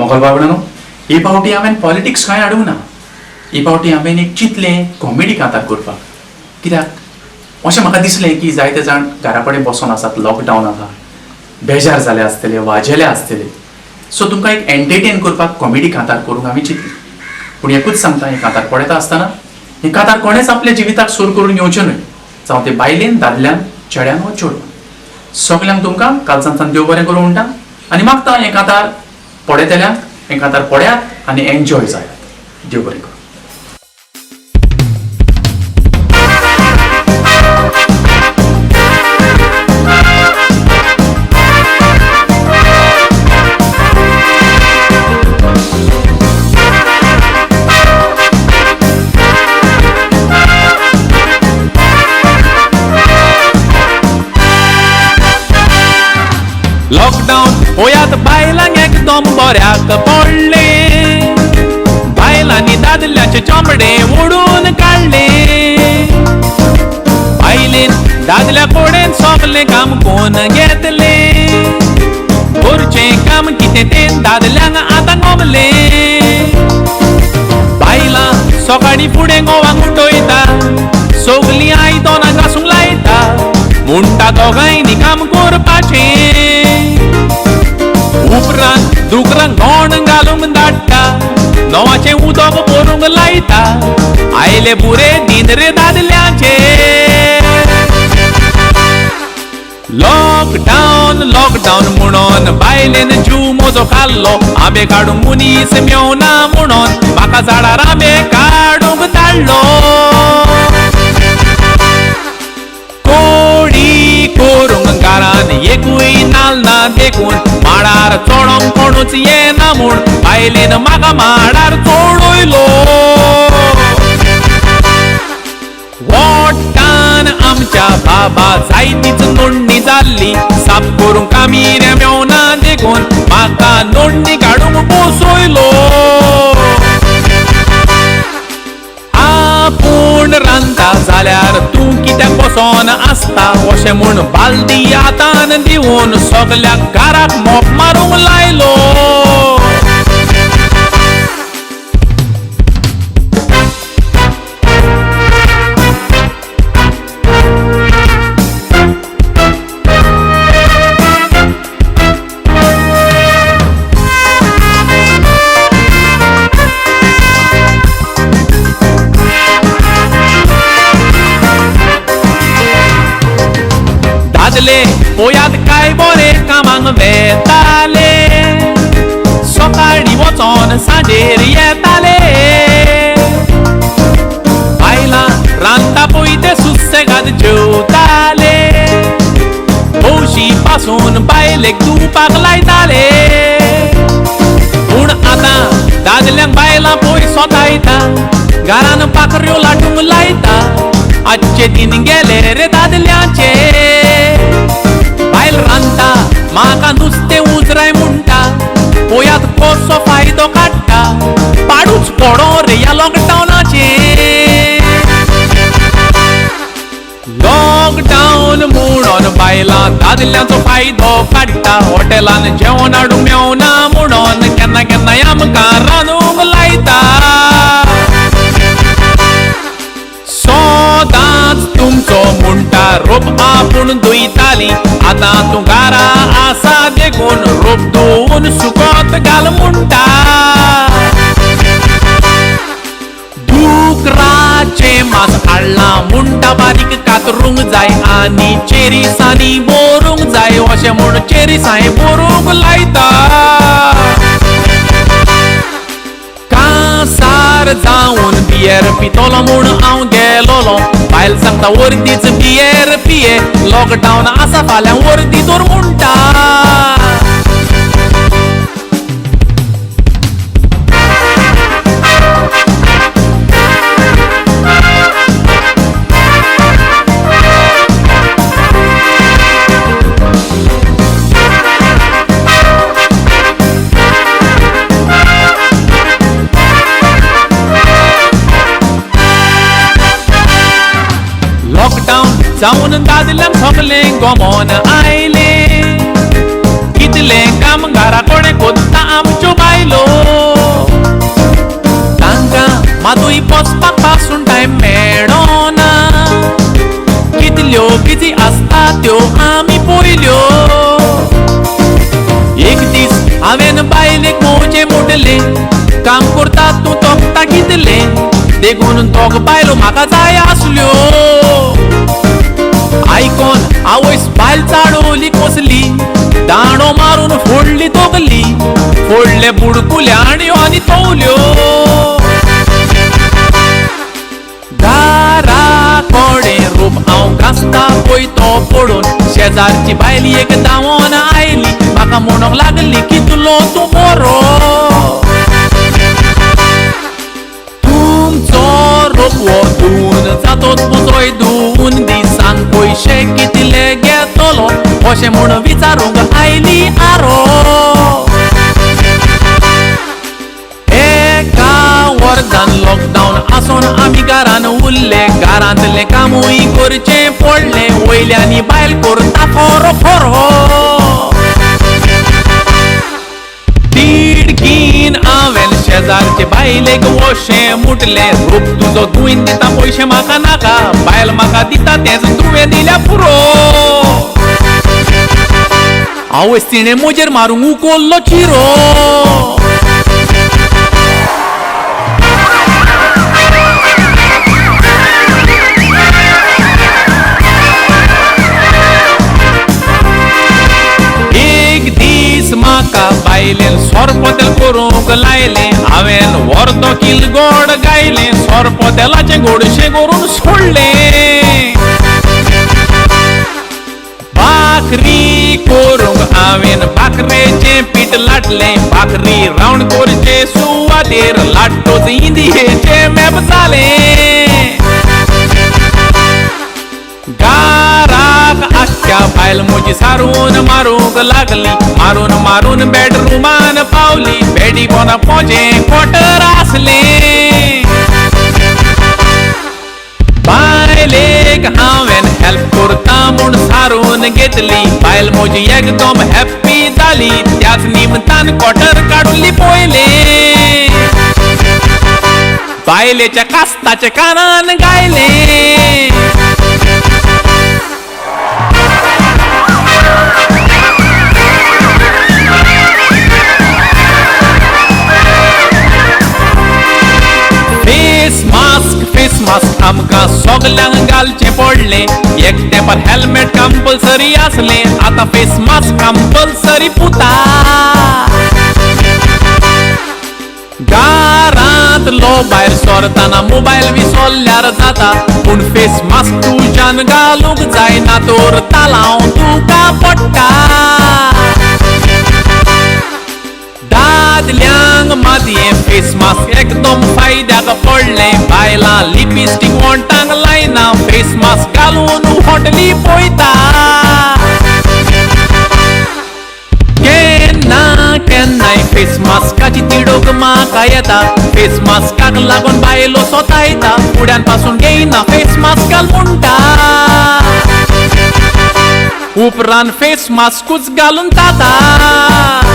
मोगल बाबड्यानो ही पावटी हांवें पॉलिटिक्स कांय हाडूंक ना. ही पावटी हांवें एक चिंतलें कॉमेडी कांतार करपाक. कित्याक अशें म्हाका दिसलें की जायते जाण घरा कडेन बसून आसात, लॉकडावन आसा, बेजार जाले आसतले, वाजेले आसतले. सो तुमकां एक एंटरटेन करपाक कॉमेडी कांतार करूंक हांवें चिंतली. पूण एकूच सांगता, हें कांतार पळयता आसतना हें कांतार कोणेच आपल्या जिविताक सूर करून येवचें न्हय. जावं ते बायलेन, दादल्यान, चेड्यान वा चेडवान. सगल्यांक तुमकां कालसांतान देव बरें करूं म्हणटा आनी मागता हें कांतार पळयतल्यांक हें कांतार पळयात आनी एन्जॉय जायात. देव बरें करूं. लॉकडाऊन होयात बायलांक एकदम बऱ्याक पडले. बायलांनी दादल्याचे चोंबडे ओडून काडले. बायलेन दादल्या कोडेन सगलें काम कोण घेतले. करचें काम कितें तें दादल्यांक आतां गमले. बायलां सकाळी फुडें घोवांक उठयता, सगलीं आयदनां घासूंक लायता. म्हणटा दोगांयनी काम करपाचें. उपरांत दुकरांक गोण घालूंक धाडटा, नवाचें उदक भरूंक लायता. आयले बुरे दीन रे दादल्यांचे. लॉकडावन लॉकडावन म्हणून बायलेन जीव म्हजो खाल्लो. आंबे काडूंक मनीस मेवना म्हणून म्हाका झाडार आंबे काडूंक धाडलो. कोडी करूंक घरान एकूय नाल ना देखून माडार चोडोंक कोणूच येना म्हूण बायलेन म्हाका माडार चोडयलो. वोट्टान आमच्या बाबा जायतीच नोंदणी जाल्ली. साप करूंक कामिऱ्या मेवना देखून म्हाका नोंदणी काडूंक बसयलो. आपूण रांदता जाल्यार तूं कित्याक बसोन आसता अशें म्हूण बालदी हातान दिवन सगल्याक घराक मोप मारूंक लायलो. दादले पोयात काय बरे कामांक वेताले. सकाळी वचोन सांजेर येताले. बायलां रांदता पळय ते सुसेगाद जेवताले. हौशी पासून बायलेक धुवपाक लायताले. पूण आतां दादल्यांक बायलां पळय सोतायता, घरान पाखऱ्यो लाटूंक लायता. आजचे दिन गेले रे दादल्यांचे. बायल रांदता म्हाका नुस्तें उजराय म्हणटा, पळयात कसो फायदो काडटा. पाडूच पडो रे ह्या लॉकडावनाचे. लॉकडावन म्हणून बायलां दादल्यांचो फायदो काडटा. हॉटेलान जेवण हाडूंक मेवना म्हणून केन्ना केन्नाय आमकां रांदूंक लायता. सदांच तुमचो म्हणटा रोप आपूण धुयताली. आतां तूं घरा आसा देखून रोप धुवून सुकत घाल म्हणटा. डुकराचें मांस हाडलां म्हणटा बारीक कातरूंक जाय आनी चेरीसांनी भरूंक जाय अशें म्हूण चेरीसांय भरूंक लायता. कांसार जावन बियर पितलो म्हूण हांव गेलोलो. बायल सांगता वर्दीच बियर पिये, लॉकडावन आसा फाल्यां वर्दी दवर म्हणटा. जाऊन दादल्यांक सगलें गमोन आयलें. कितलें काम घरा कोणें कोत्ता आमच्यो बायलो. बायलो तांकां मातूय बसपाक पासून टायम मेळना कितल्यो बिजी आसता त्यो आमी पयल्यो एक दीस हांवेन बायलेक मोजे मोडले काम करता तूं तोखता कितले देखून दोग बायलो म्हाका जाय आसल्यो आयकोन आवयस बायल चाडोली कसली दांडो मारून फोडली दोगली फोडले बुडकुल्या आनी तोवल्यो दारा कोडे रूप हांव घासता पळय तो पडून शेजारची बायली एक दावोन आयली म्हाका म्हणूंक लागली कितलो तूं बरो तुमचो रूप हो धुवन जातोच पुजोय धुवन दिसान पयशे कितले घेतलो अशें म्हूण विचारूंक आयली आरो एका वर्गान लॉकडावन आसून आमी घरान उरले घरांतले कामूय करचें पडलें वयल्यांनी बायल करता खरो खरो तिडकीन हांवेन शेजारचे बायलेक वशें मुटलें रूप तुजो तुवें दिता पयशे म्हाका नाका बायल म्हाका दिता तेच तुवें दिल्या पुरो आवयस तिणें म्हजेर मारूंक उखल्लो चिरो म्हाका बायलेन सोरपोतेल करूंक लायलें हांवेन व्हरतो किल गोड गायलें सोरपोतेलाचे गोडशें करून सोडलें भाकरी करूंक हांवेन भाकरेचें पीठ लाटलें भाकरी रावंड करचे सुवातेर लाट्टोच इंदियेचें मेप जालें घराक आख्या बायल म्हजी सारून मारूंक लागली मारून मारून बेडरूमान पावली बेडी पोना पोजें क्वॉटर आसलें बायलेक हांवेन हेल्प करता म्हूण सारून घेतली बायल म्हजी एकदम हॅप्पी जाली त्याच निमतान क्वॉटर काडून पयलें बायलेच्या कास्ताच्या कानान गायलें फेस मास्क आमकां सगल्यांक घालचें पडलें एक तेंपार हेल्मेट कंपल्सरी आसलें आतां फेस मास्क कंपल्सरी पुता घरांत लो भायर सरतना मोबायल विसरल्यार जाता पूण फेस मास्क तुज्यान घालूंक जायना तर तालांव तुका पडटा दादल्यांक मातयें फेस मास्क एकदम फायद्याक पडलें बायलां लिपस्टीक वोंटांक लायना फेस मास्क घालून हॉटली पळयता केन्नाय फेस मास्काची तिडोक म्हाका येता फेस मास्काक लागून बायलो सोतायता फुड्यान पासून घेयना फेस मास्क घाल म्हणटा उपरांत फेस मास्कूच घालून जाता